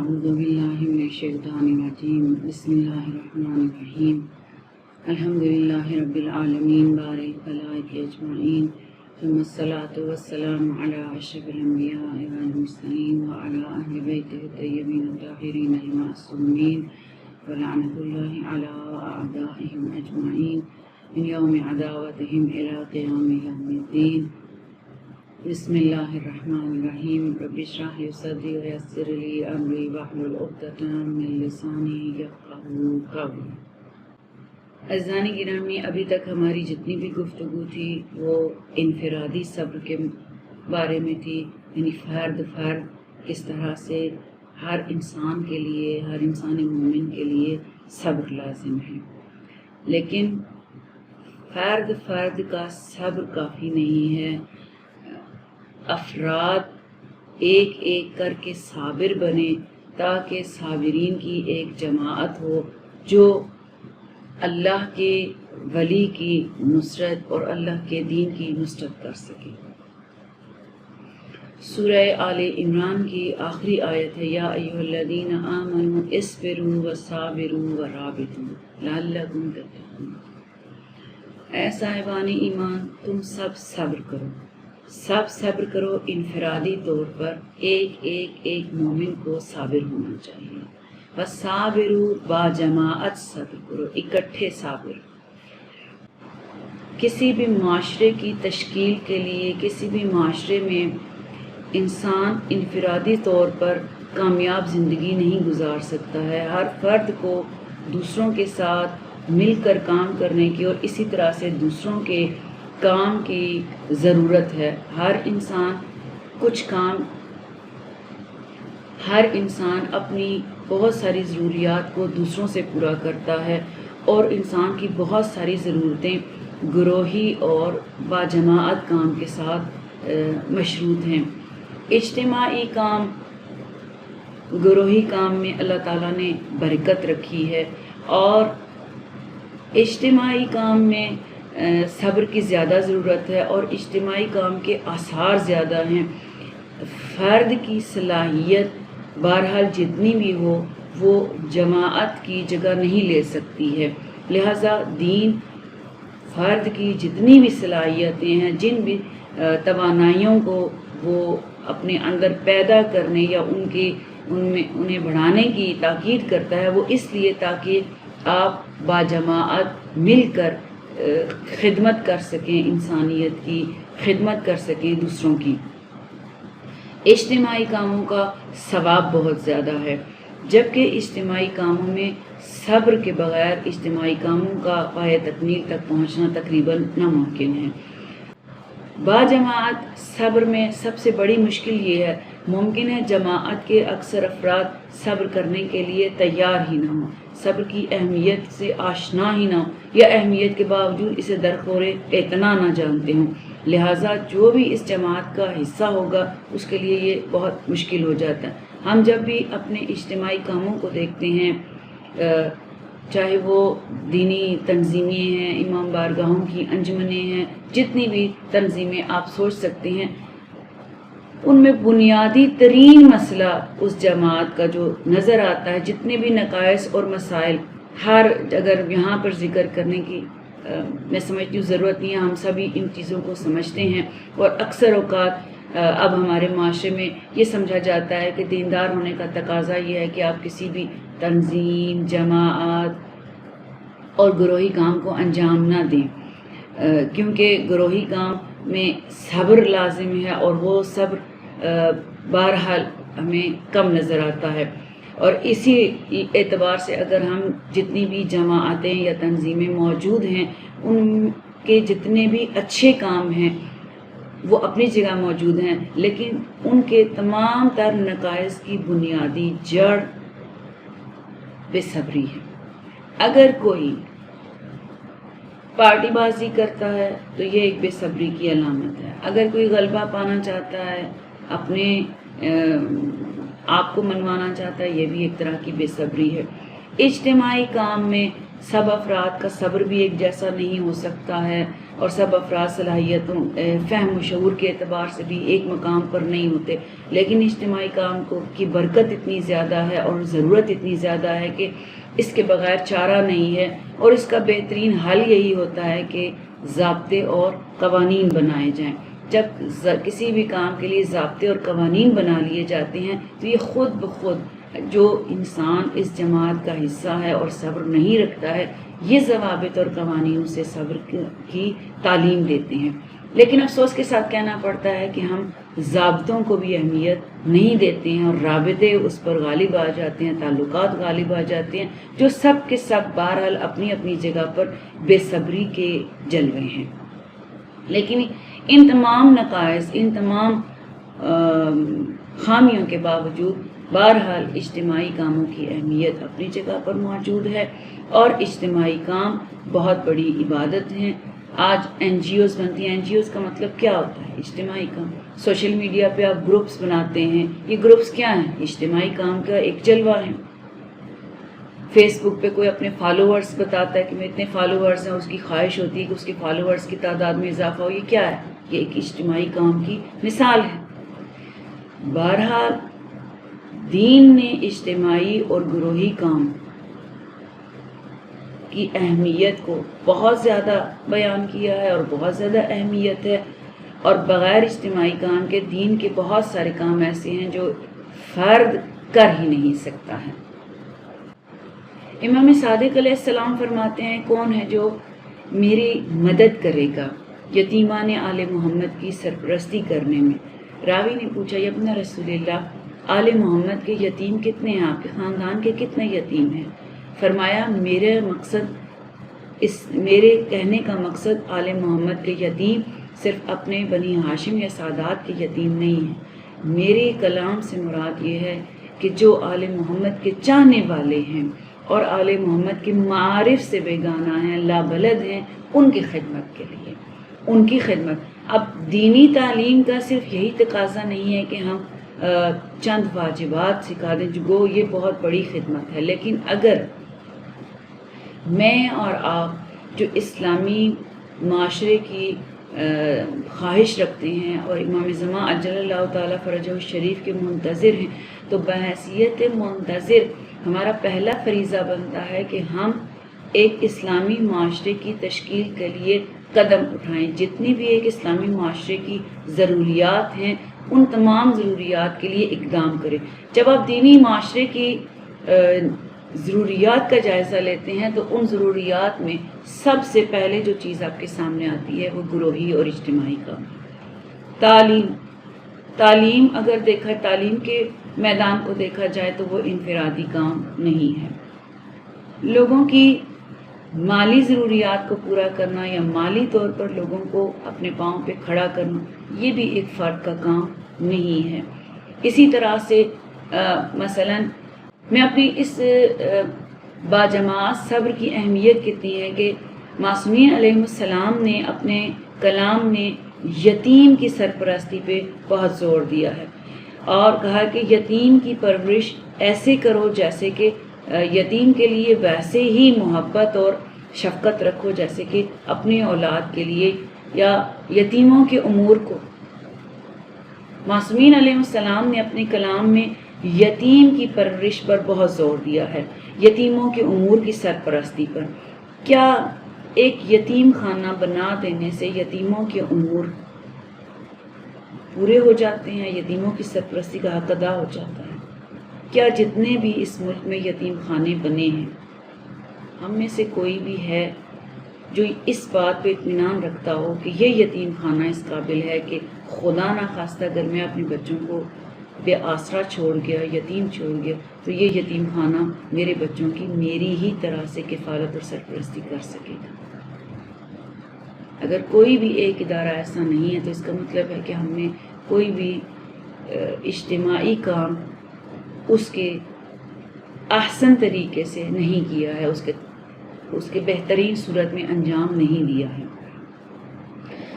أعوذ بالله من الشيطان الرجيم بسم الله الرحمن الرحيم الحمد لله رب العالمين بارئ الخلائق أجمعين ثم الصلاة والسلام على أشرف الأنبياء والمرسلين وعلى أهل بيته الطيبين الطاهرين المعصومين ولعنة الله على أعدائهم أجمعين من يوم عداوتهم إلى قيام يوم الدين بسم الله الرحمن الرحیم رب اشرح لي صدری ويسر لي امری واحلل عقدۃ من لسانی یفقهوا قولی۔ عزیزان گرامی، ابھی تک ہماری جتنی بھی گفتگو تھی وہ انفرادی صبر کے بارے میں تھی، یعنی فرد کس طرح سے ہر انسان کے لیے، ہر انسان مومن کے لیے صبر لازم ہے، لیکن فرد کا صبر کافی نہیں ہے۔ افراد ایک ایک کر کے صابر بنے تاکہ صابرین کی ایک جماعت ہو جو اللہ کے ولی کی نصرت اور اللہ کے دین کی نصرت کر سکے۔ سورہ آل عمران کی آخری آیت ہے یا ایھا الذین آمنوا اصبروا وصابروا ورابطوا لعلکم تتقون۔ اے صاحبان ایمان، تم سب صبر کرو، انفرادی طور پر ایک مومن کو صابر ہونا چاہیے۔ وصابروا با جماعت صبر کرو، اکٹھے صابر۔ کسی بھی معاشرے کی تشکیل کے لیے، کسی بھی معاشرے میں انسان انفرادی طور پر کامیاب زندگی نہیں گزار سکتا ہے۔ ہر فرد کو دوسروں کے ساتھ مل کر کام کرنے کی اور اسی طرح سے دوسروں کے کام کی ضرورت ہے۔ ہر انسان اپنی بہت ساری ضروریات کو دوسروں سے پورا کرتا ہے اور انسان کی بہت ساری ضرورتیں گروہی اور باجماعت کام کے ساتھ مشروط ہیں۔ اجتماعی کام، گروہی کام میں اللہ تعالیٰ نے برکت رکھی ہے اور اجتماعی کام میں صبر کی زیادہ ضرورت ہے اور اجتماعی کام کے آثار زیادہ ہیں۔ فرد کی صلاحیت بہرحال جتنی بھی ہو وہ جماعت کی جگہ نہیں لے سکتی ہے، لہذا دین فرد کی جتنی بھی صلاحیتیں ہیں، جن بھی توانائیوں کو وہ اپنے اندر پیدا کرنے یا انہیں بڑھانے کی تاکید کرتا ہے، وہ اس لیے تاکہ آپ باجماعت مل کر خدمت کر سکیں، انسانیت کی خدمت کر سکیں دوسروں کی۔ اجتماعی کاموں کا ثواب بہت زیادہ ہے، جبکہ اجتماعی کاموں میں صبر کے بغیر اجتماعی کاموں کا پایہ تکمیل تک پہنچنا تقریباً ناممکن ہے۔ باجماعت صبر میں سب سے بڑی مشکل یہ ہے، ممکن ہے جماعت کے اکثر افراد صبر کرنے کے لیے تیار ہی نہ ہوں، صبر کی اہمیت سے آشنا ہی نہ ہوں یا اہمیت کے باوجود اسے درخور اعتنا نہ جانتے ہوں، لہٰذا جو بھی اس جماعت کا حصہ ہوگا اس کے لیے یہ بہت مشکل ہو جاتا ہے۔ ہم جب بھی اپنے اجتماعی کاموں کو دیکھتے ہیں، چاہے وہ دینی تنظیمیں ہیں، امام بارگاہوں کی انجمنیں ہیں، جتنی بھی تنظیمیں آپ سوچ سکتے ہیں، ان میں بنیادی ترین مسئلہ اس جماعت کا جو نظر آتا ہے، جتنے بھی نقائص اور مسائل، اگر یہاں پر ذکر کرنے کی میں سمجھتی ہوں ضرورت نہیں ہے، ہم سبھی ان چیزوں کو سمجھتے ہیں اور اکثر اوقات اب ہمارے معاشرے میں یہ سمجھا جاتا ہے کہ دیندار ہونے کا تقاضا یہ ہے کہ آپ کسی بھی تنظیم، جماعت اور گروہی کام کو انجام نہ دیں، کیونکہ گروہی کام میں صبر لازم ہے اور وہ صبر بہرحال ہمیں کم نظر آتا ہے۔ اور اسی اعتبار سے اگر ہم جتنی بھی جماعتیں یا تنظیمیں موجود ہیں، ان کے جتنے بھی اچھے کام ہیں وہ اپنی جگہ موجود ہیں، لیکن ان کے تمام تر نقائص کی بنیادی جڑ بے صبری ہے۔ اگر کوئی پارٹی بازی کرتا ہے تو یہ ایک بے صبری کی علامت ہے، اگر کوئی غلبہ پانا چاہتا ہے، اپنے آپ کو منوانا چاہتا ہے، یہ بھی ایک طرح کی بے صبری ہے۔ اجتماعی کام میں سب افراد کا صبر بھی ایک جیسا نہیں ہو سکتا ہے، اور سب افراد صلاحیتوں فہم و شعور کے اعتبار سے بھی ایک مقام پر نہیں ہوتے، لیکن اجتماعی کام کی برکت اتنی زیادہ ہے اور ضرورت اتنی زیادہ ہے کہ اس کے بغیر چارہ نہیں ہے، اور اس کا بہترین حل یہی ہوتا ہے کہ ضابطے اور قوانین بنائے جائیں۔ جب کسی بھی کام کے لیے ضابطے اور قوانین بنا لیے جاتے ہیں تو یہ خود بخود جو انسان اس جماعت کا حصہ ہے اور صبر نہیں رکھتا ہے، یہ ضوابط اور قوانین سے صبر کی تعلیم دیتے ہیں۔ لیکن افسوس کے ساتھ کہنا پڑتا ہے کہ ہم ضابطوں کو بھی اہمیت نہیں دیتے ہیں اور رابطے اس پر غالب آ جاتے ہیں، تعلقات غالب آ جاتے ہیں، جو سب کے سب بہرحال اپنی اپنی جگہ پر بے صبری کے جلوے ہیں۔ لیکن ان تمام نقائص، ان تمام خامیوں کے باوجود بہرحال اجتماعی کاموں کی اہمیت اپنی جگہ پر موجود ہے، اور اجتماعی کام بہت بڑی عبادت ہیں۔ آج این جی اوز بنتی ہیں۔ این جی اوز کا مطلب کیا ہوتا ہے؟ اجتماعی کام۔ سوشل میڈیا پہ آپ گروپس بناتے ہیں، یہ گروپس کیا ہیں؟ اجتماعی کام کا ایک جلوہ ہے۔ فیس بک پہ کوئی اپنے فالوورز بتاتا ہے کہ میں اتنے فالوورز ہیں، اس کی خواہش ہوتی ہے کہ اس کے فالوورز کی تعداد میں اضافہ ہو، یہ کیا ہے؟ یہ ایک اجتماعی کام کی مثال ہے۔ بہرحال دین نے اجتماعی اور گروہی کام کی اہمیت کو بہت زیادہ بیان کیا ہے اور بہت زیادہ اہمیت ہے، اور بغیر اجتماعی کام کے دین کے بہت سارے کام ایسے ہیں جو فرد کر ہی نہیں سکتا ہے۔ امام صادق علیہ السلام فرماتے ہیں، کون ہے جو میری مدد کرے گا یتیمان آل محمد کی سرپرستی کرنے میں؟ راوی نے پوچھا، یا ابن رسول اللہ، آل محمد کے یتیم کتنے ہیں؟ آپ کے خاندان کے کتنے یتیم ہیں؟ فرمایا، میرے کہنے کا مقصد آل محمد کے یتیم صرف اپنے بنی ہاشم یا سادات کے یتیم نہیں ہیں، میرے کلام سے مراد یہ ہے کہ جو آل محمد کے چاہنے والے ہیں اور آل محمد کے معارف سے بیگانہ ہیں، لابلد ہیں، ان کی خدمت کے لیے، ان کی خدمت۔ اب دینی تعلیم کا صرف یہی تقاضا نہیں ہے کہ ہم چند واجبات سکھا دیں، جو یہ بہت بڑی خدمت ہے، لیکن اگر میں اور آپ جو اسلامی معاشرے کی خواہش رکھتے ہیں اور امام زمان عجل اللہ تعالیٰ فرجہ الشریف کے منتظر ہیں، تو بحیثیت منتظر ہمارا پہلا فریضہ بنتا ہے کہ ہم ایک اسلامی معاشرے کی تشکیل کے لیے قدم اٹھائیں۔ جتنی بھی ایک اسلامی معاشرے کی ضروریات ہیں، ان تمام ضروریات کے لیے اقدام کریں۔ جب آپ دینی معاشرے کی ضروریات کا جائزہ لیتے ہیں تو ان ضروریات میں سب سے پہلے جو چیز آپ کے سامنے آتی ہے وہ گروہی اور اجتماعی کام۔ تعلیم اگر تعلیم کے میدان کو دیکھا جائے تو وہ انفرادی کام نہیں ہے۔ لوگوں کی مالی ضروریات کو پورا کرنا یا مالی طور پر لوگوں کو اپنے پاؤں پہ کھڑا کرنا، یہ بھی ایک فرد کا کام نہیں ہے۔ اسی طرح سے مثلاً میں اپنی اس باجماعت صبر کی اہمیت کتنی ہے کہ معصومین علیہ السلام نے اپنے کلام میں یتیم کی سرپرستی پہ بہت زور دیا ہے، اور کہا کہ یتیم کی پرورش ایسے کرو جیسے کہ یتیم کے لیے ویسے ہی محبت اور شفقت رکھو جیسے کہ اپنے اولاد کے لیے، یا یتیموں کے امور کو۔ معصومین علیہ السلام نے اپنے کلام میں یتیم کی پرورش پر بہت زور دیا ہے، یتیموں کے امور کی سرپرستی پر۔ کیا ایک یتیم خانہ بنا دینے سے یتیموں کے امور پورے ہو جاتے ہیں؟ یتیموں کی سرپرستی کا حق ادا ہو جاتا ہے؟ کیا جتنے بھی اس ملک میں یتیم خانے بنے ہیں، ہم میں سے کوئی بھی ہے جو اس بات پہ اطمینان رکھتا ہو کہ یہ یتیم خانہ اس قابل ہے کہ خدا نخواستہ اگر میں اپنے بچوں کو بے آسرا چھوڑ گیا، یتیم چھوڑ گیا، تو یہ یتیم خانہ میرے بچوں کی میری ہی طرح سے کفالت اور سرپرستی کر سکے گا؟ اگر کوئی بھی ایک ادارہ ایسا نہیں ہے تو اس کا مطلب ہے کہ ہم نے کوئی بھی اجتماعی کام اس کے احسن طریقے سے نہیں کیا ہے، اس کے بہترین صورت میں انجام نہیں دیا ہے۔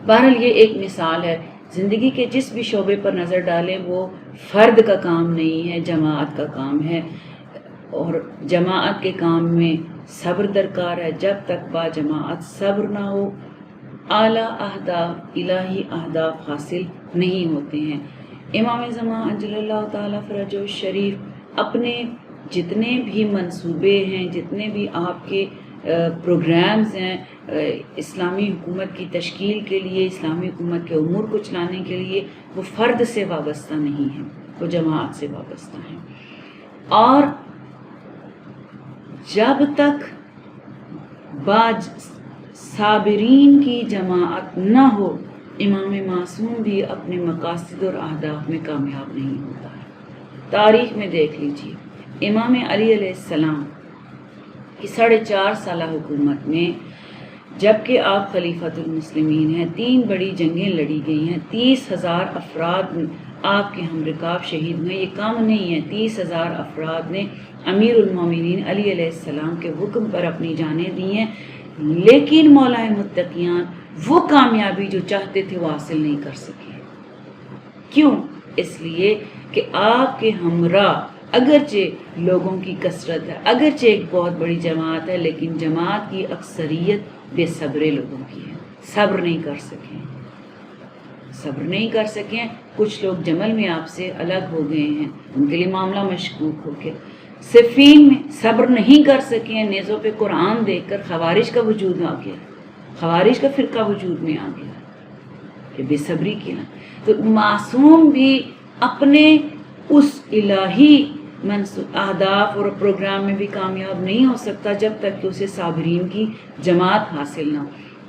بہرحال یہ ایک مثال ہے، زندگی کے جس بھی شعبے پر نظر ڈالیں وہ فرد کا کام نہیں ہے، جماعت کا کام ہے، اور جماعت کے کام میں صبر درکار ہے۔ جب تک با جماعت صبر نہ ہو اعلیٰ اہداف، الہی اہداف حاصل نہیں ہوتے ہیں۔ امام زمان عجل اللہ تعالیٰ فرجہ الشریف اپنے جتنے بھی منصوبے ہیں، جتنے بھی آپ کے پروگرامز ہیں اسلامی حکومت کی تشکیل کے لیے، اسلامی حکومت کے امور کو چلانے کے لیے، وہ فرد سے وابستہ نہیں ہیں، وہ جماعت سے وابستہ ہیں۔ اور جب تک باج صابرین کی جماعت نہ ہو، امام معصوم بھی اپنے مقاصد اور اہداف میں کامیاب نہیں ہوتا ہے۔ تاریخ میں دیکھ لیجیے، امام علی علیہ السلام کی 4.5 سالہ حکومت میں، جبکہ آپ خلیفۃ المسلمین ہیں، 3 بڑی جنگیں لڑی گئی ہیں، 30,000 افراد آپ کے ہم رکاب شہید ہوئے۔ یہ کم نہیں ہے، 30,000 افراد نے امیر المومنین علی علیہ السلام کے حکم پر اپنی جانیں دی ہیں، لیکن مولا متقیان وہ کامیابی جو چاہتے تھے وہ حاصل نہیں کر سکے۔ کیوں؟ اس لیے کہ آپ کے ہمراہ اگرچہ لوگوں کی کثرت ہے، اگرچہ ایک بہت بڑی جماعت ہے، لیکن جماعت کی اکثریت بے صبرے لوگوں کی ہے، صبر نہیں کر سکیں، صبر نہیں کر سکیں۔ کچھ لوگ جمل میں آپ سے الگ ہو گئے ہیں، ان کے لیے معاملہ مشکوک ہو گیا۔ صفین میں صبر نہیں کر سکیں، نیزوں پہ قرآن دیکھ کر خوارج کا وجود آ گیا، خوارج کا فرقہ وجود میں آ گیا کہ بے صبری کیا۔ تو معصوم بھی اپنے اس الہی اہداف اور پروگرام میں بھی کامیاب نہیں ہو سکتا جب تک کہ اسے صابرین کی جماعت حاصل نہ ہو۔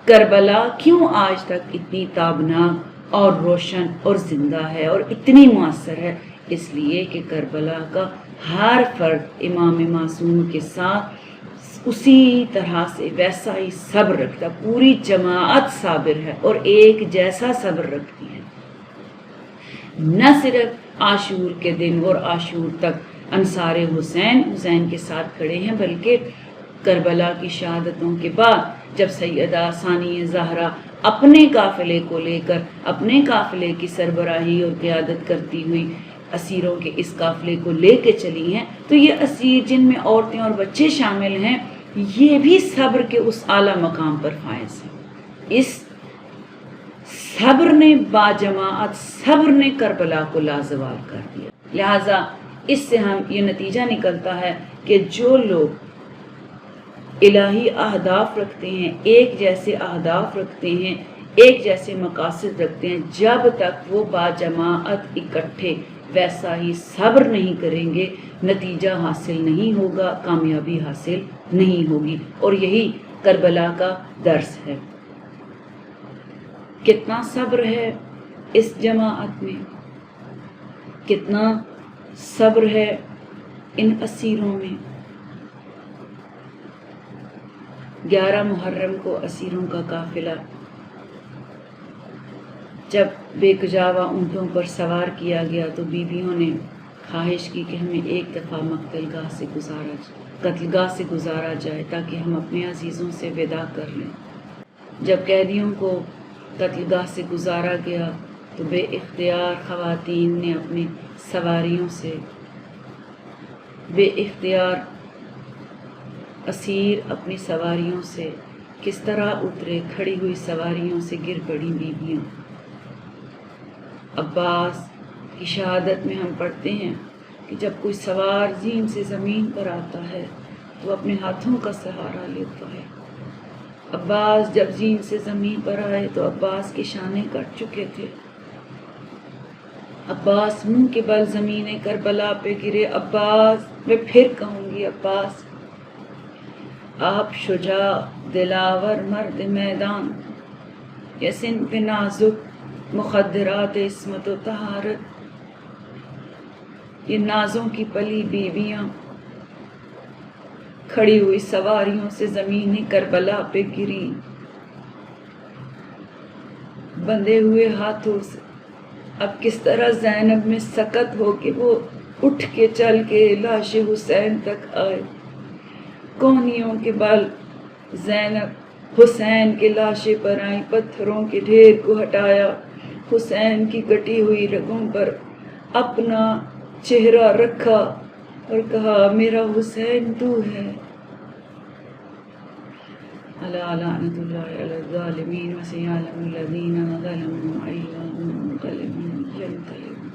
کربلا کیوں آج تک اتنی تابناک اور روشن اور زندہ ہے اور اتنی مؤثر ہے؟ اس لیے کہ کربلا کا ہر فرد امام معصوم کے ساتھ اسی طرح سے ویسا ہی صبر رکھتا، پوری جماعت صابر ہے اور ایک جیسا صبر رکھتی ہے۔ نہ صرف عاشور کے دن اور عاشور تک انصار حسین کے ساتھ کھڑے ہیں، بلکہ کربلا کی شہادتوں کے بعد جب سیدہ ثانیہ زہرا اپنے قافلے کو لے کر، اپنے قافلے کی سربراہی اور قیادت کرتی ہوئی اسیروں کے اس قافلے کو لے کے چلی ہیں، تو یہ اسیر جن میں عورتیں اور بچے شامل ہیں، یہ بھی صبر کے اس اعلیٰ مقام پر فائز ہیں۔ اس صبر نے باجماعت صبر نے کربلا کو لازوال کر دیا۔ لہٰذا اس سے ہم یہ نتیجہ نکلتا ہے کہ جو لوگ الہی اہداف رکھتے ہیں، ایک جیسے اہداف رکھتے ہیں، ایک جیسے مقاصد رکھتے ہیں، جب تک وہ باجماعت اکٹھے ویسا ہی صبر نہیں کریں گے، نتیجہ حاصل نہیں ہوگا، کامیابی حاصل نہیں ہوگی۔ اور یہی کربلا کا درس ہے۔ کتنا صبر ہے اس جماعت میں، کتنا صبر ہے ان اسیروں میں۔ 11 محرم کو اسیروں کا قافلہ جب بے کجاوا اونٹوں پر سوار کیا گیا تو بیویوں نے خواہش کی کہ ہمیں ایک دفعہ قتل گاہ سے گزارا جائے تاکہ ہم اپنے عزیزوں سے وداع کر لیں۔ جب قیدیوں کو قتل گاہ سے گزارا گیا تو بے اختیار خواتین نے اپنی سواریوں سے، بے اختیار اسیر اپنی سواریوں سے کس طرح اترے، کھڑی ہوئی سواریوں سے گر پڑی بیویاں۔ عباس کی شہادت میں ہم پڑھتے ہیں کہ جب کوئی سوار زین سے زمین پر آتا ہے تو اپنے ہاتھوں کا سہارا لیتا ہے۔ عباس جب زین سے زمین پر آئے تو عباس کے شانے کٹ چکے تھے۔ عباس منہ کے بل زمین کربلا پہ گرے۔ عباس، میں پھر کہوں گی، عباس آپ شجاع دلاور مرد میدان، یہ سن پہ نازک مخدرات عصمت و طہارت، یہ نازوں کی پلی بیویاں کھڑی ہوئی سواریوں سے زمین کربلا پہ گری، بندھے ہوئے ہاتھوں سے۔ اب کس طرح زینب میں سکت ہو کہ وہ اٹھ کے چل کے لاش حسین تک آئے۔ کونیوں کے بل زینب حسین کے لاشے پر آئیں، پتھروں کے ڈھیر کو ہٹایا، حسین کی کٹی ہوئی رگوں پر اپنا چہرہ رکھا اور کہا، میرا حسین تو ہے۔ ألا لعنة الله على الظالمين وسيعلم الذين ظلموا أي منقلب ينقلبون